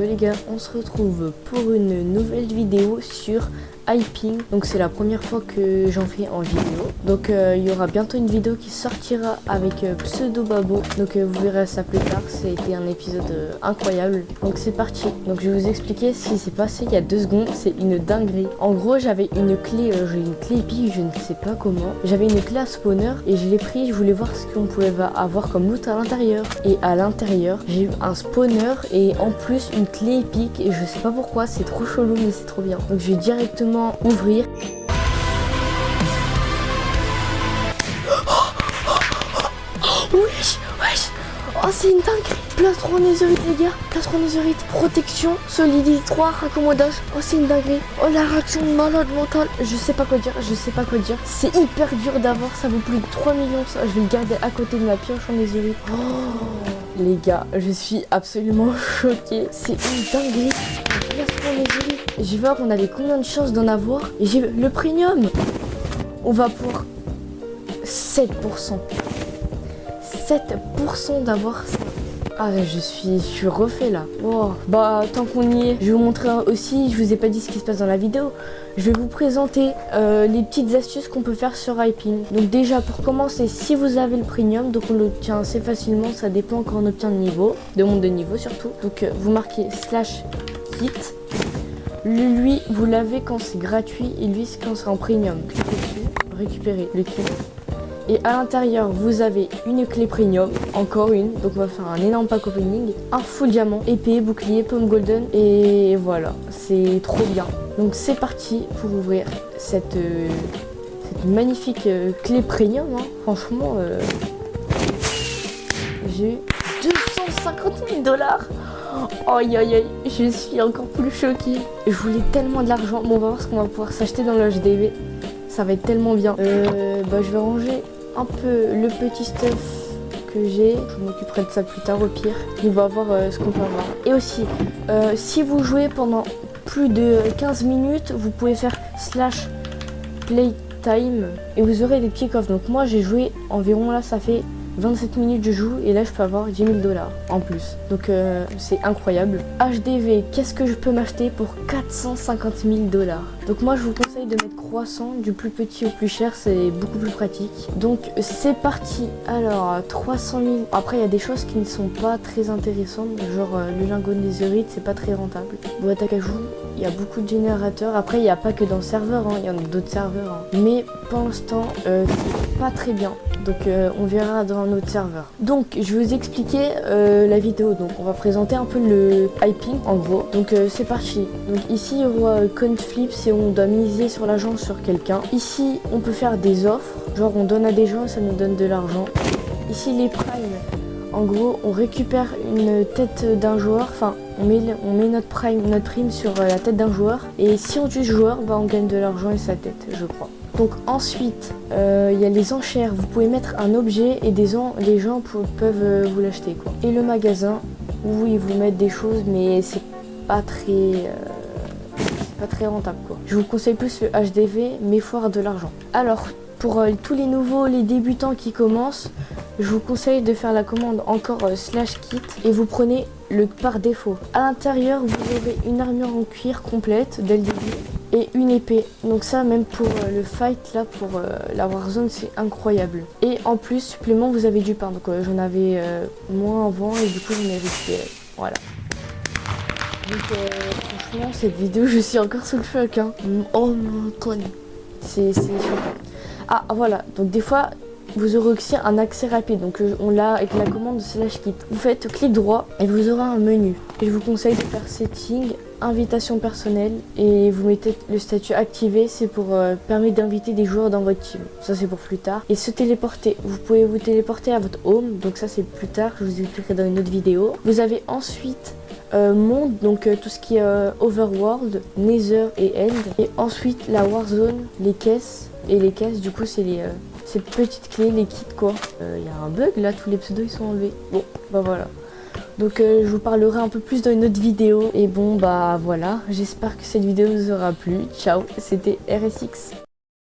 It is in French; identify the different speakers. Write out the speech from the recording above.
Speaker 1: les gars, on se retrouve pour une nouvelle vidéo sur Hyping. Donc c'est la première fois que j'en fais en vidéo. Donc il y aura bientôt une vidéo qui sortira avec Pseudo Babo. Donc vous verrez ça plus tard, c'était un épisode incroyable. Donc c'est parti. Donc je vais vous expliquer ce qui s'est passé il y a 2 secondes, c'est une dinguerie. En gros j'avais une clé, j'ai une clé épique, je ne sais pas comment. J'avais une clé à spawner et je l'ai pris, je voulais voir ce qu'on pouvait avoir comme loot à l'intérieur. Et à l'intérieur j'ai eu un spawner et en plus une clé épique et je sais pas pourquoi, c'est trop chelou mais c'est trop bien. Donc je vais directement ouvrir. Wesh. Oh c'est une dinguerie. Plastron netherite les gars. Plastron netherite. Protection. Solidité 3. Raccommodage. Oh c'est une dinguerie. Oh la réaction malade mentale. Je sais pas quoi dire. C'est hyper dur d'avoir. Ça vaut plus de 3 millions ça. Je vais le garder à côté de ma pioche en netherite. Oh les gars, je suis absolument choquée. C'est une dinguerie. Je vais voir on avait combien de chances d'en avoir. Et j'ai le premium. On va pour 7%. 7% d'avoir ça. Ah je suis refait là. Oh, bah tant qu'on y est, je vais vous montrer aussi, je vous ai pas dit ce qui se passe dans la vidéo. Je vais vous présenter les petites astuces qu'on peut faire sur Hyping. Donc déjà pour commencer, si vous avez le premium, donc on l'obtient assez facilement, ça dépend quand on obtient le niveau, demande de niveau surtout. Donc vous marquez /kit. Lui vous l'avez quand c'est gratuit et lui c'est quand c'est en premium. Cliquez dessus, récupérez le kit. Et à l'intérieur, vous avez une clé premium, encore une. Donc on va faire un énorme pack opening. Un full diamant, épée, bouclier, pomme golden. Et voilà, c'est trop bien. Donc c'est parti pour ouvrir cette magnifique clé premium. Hein. Franchement, j'ai eu 250 000 $. Aïe aïe aïe, je suis encore plus choquée. Je voulais tellement de l'argent. Bon, on va voir ce qu'on va pouvoir s'acheter dans le HDV. Ça va être tellement bien. Bah, je vais ranger un peu le petit stuff que j'ai. Je m'occuperai de ça plus tard au pire. On va voir ce qu'on peut avoir. Et aussi, si vous jouez pendant plus de 15 minutes, vous pouvez faire /playtime et vous aurez des petits coffres. Donc moi j'ai joué environ là, ça fait 27 minutes je joue et là je peux avoir 10 000 $ en plus. Donc c'est incroyable. HDV, qu'est-ce que je peux m'acheter pour 450 000 $? Donc moi je vous conseille de mettre croissant du plus petit au plus cher, c'est beaucoup plus pratique. Donc c'est parti. Alors 300 000. Après il y a des choses qui ne sont pas très intéressantes, genre le lingot de netherite c'est pas très rentable. Boîte à cajou, il y a beaucoup de générateurs. Après il n'y a pas que dans le serveur, hein. Il y en a d'autres serveurs. Hein. Mais pour l'instant c'est pas très bien. Donc on verra dans un autre serveur. Donc je vais vous expliquer la vidéo. Donc on va présenter un peu le Hyping en gros. Donc c'est parti. Donc ici il y aura coin flip, c'est où on doit miser sur l'argent sur quelqu'un. Ici on peut faire des offres. Genre on donne à des gens et ça nous donne de l'argent. Ici les primes. En gros on récupère une tête d'un joueur. Enfin on met notre prime sur la tête d'un joueur. Et si on tue ce joueur, bah on gagne de l'argent et sa tête je crois. Donc ensuite, il y a les enchères. Vous pouvez mettre un objet et les gens peuvent vous l'acheter quoi. Et le magasin où ils vous mettent des choses, mais c'est pas très rentable quoi. Je vous conseille plus le HDV, mais il faut avoir de l'argent. Alors pour tous les nouveaux, les débutants qui commencent, je vous conseille de faire la commande encore /kit et vous prenez le par défaut. À l'intérieur, vous aurez une armure en cuir complète dès le début et une épée. Donc ça, même pour le fight là, pour la Warzone, c'est incroyable. Et en plus, supplément, vous avez du pain. Donc j'en avais moins avant et du coup, j'en ai récupéré. Voilà. Donc franchement, cette vidéo, je suis encore sous le choc. Hein. Oh mon con. C'est choquant. Ah voilà, donc des fois vous aurez aussi un accès rapide, donc on l'a avec la commande /kit. Vous faites clic droit et vous aurez un menu. Et je vous conseille de faire setting, invitation personnelle et vous mettez le statut activé, c'est pour permettre d'inviter des joueurs dans votre team. Ça c'est pour plus tard. Et se téléporter, vous pouvez vous téléporter à votre home, donc ça c'est plus tard, je vous expliquerai dans une autre vidéo. Vous avez ensuite monde, donc tout ce qui est overworld, nether et end. Et ensuite la warzone, les caisses. Et les caisses, du coup, c'est ces petites clés, les kits quoi. Il y a un bug là, tous les pseudos ils sont enlevés. Bon, bah voilà. Donc je vous parlerai un peu plus dans une autre vidéo. Et bon, bah voilà. J'espère que cette vidéo vous aura plu. Ciao, c'était RSX.